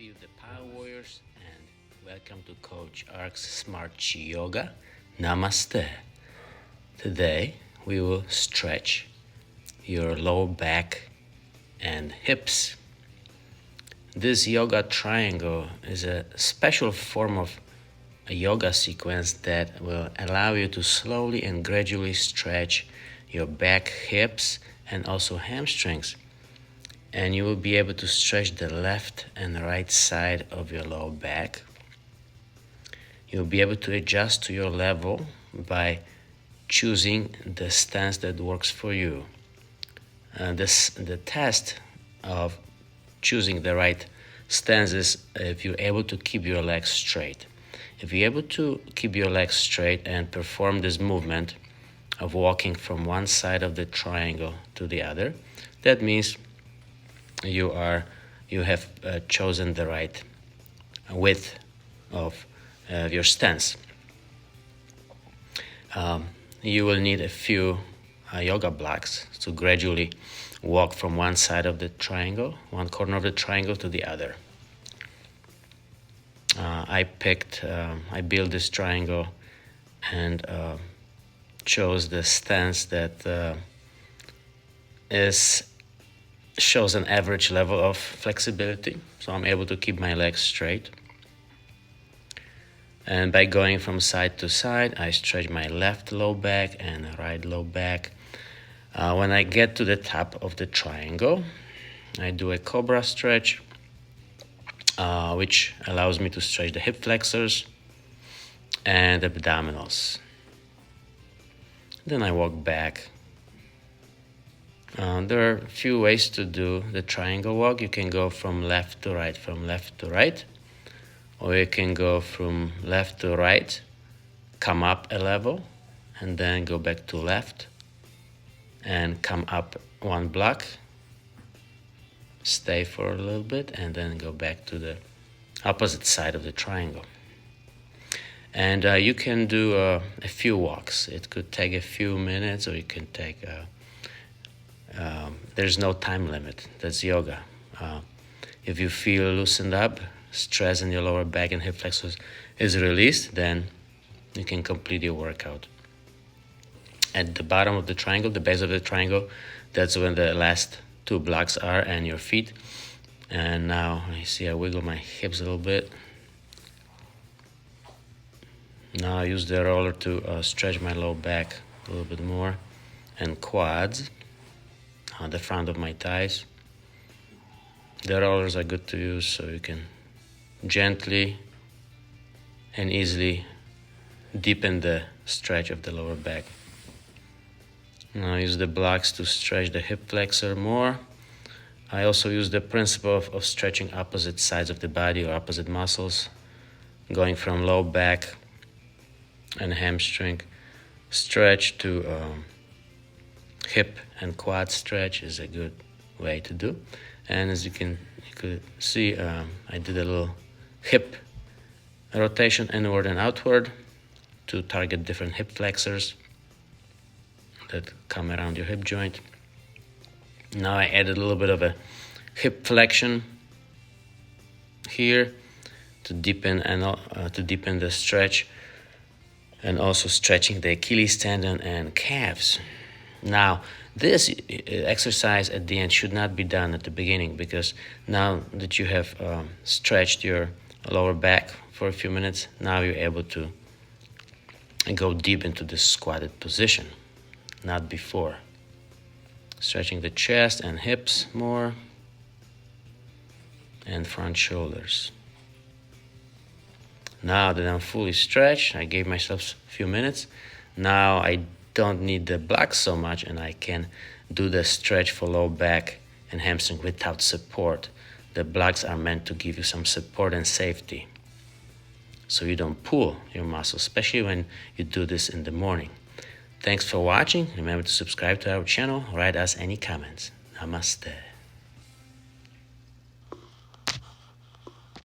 you the Power Warriors, and welcome to Coach Ark's Smart Yoga. Namaste. Today we will stretch your lower back and hips. This yoga triangle is a special form of a yoga sequence that will allow you to slowly and gradually stretch your back, hips, and also hamstrings. And you will be able to stretch the left and right side of your lower back. You'll be able to adjust to your level by choosing the stance that works for you. The test of choosing the right stance is if you're able to keep your legs straight. If you're able to keep your legs straight and perform this movement of walking from one side of the triangle to the other, that means you have chosen the right width of your stance. You will need a few yoga blocks to gradually walk from one side of the triangle, one corner of the triangle to the other. I built this triangle and chose the stance that shows an average level of flexibility, so I'm able to keep my legs straight. And by going from side to side, I stretch my left low back and right low back. When I get to the top of the triangle, I do a cobra stretch, which allows me to stretch the hip flexors and abdominals. Then I walk back. There are a few ways to do the triangle walk. You can go from left to right, or you can go from left to right, come up a level, and then go back to left, and come up one block, stay for a little bit, and then go back to the opposite side of the triangle. And you can do a few walks. It could take a few minutes, or you can take there's no time limit. That's yoga. If you feel loosened up, stress in your lower back and hip flexors is released, then you can complete your workout. At the bottom of the triangle, the base of the triangle, that's when the last two blocks are, and your feet. And now I see I wiggle my hips a little bit. Now I use the roller to stretch my low back a little bit more, and quads, the front of my thighs. The rollers are good to use so you can gently and easily deepen the stretch of the lower back. Now I use the blocks to stretch the hip flexor more. I also use the principle of stretching opposite sides of the body or opposite muscles, going from low back and hamstring stretch to hip and quad stretch is a good way to do. And as you could see, I did a little hip rotation inward and outward to target different hip flexors that come around your hip joint. Now I added a little bit of a hip flexion here to deepen the stretch, and also stretching the Achilles tendon and calves. Now, this exercise at the end should not be done at the beginning, because now that you have stretched your lower back for a few minutes, now you're able to go deep into this squatted position, not before. Stretching the chest and hips more, and front shoulders. Now that I'm fully stretched, I gave myself a few minutes. Now I don't need the blocks so much, and I can do the stretch for low back and hamstring without support. The blocks are meant to give you some support and safety, so you don't pull your muscles, especially when you do this in the morning. Thanks for watching. Remember to subscribe to our channel. Write us any comments. Namaste.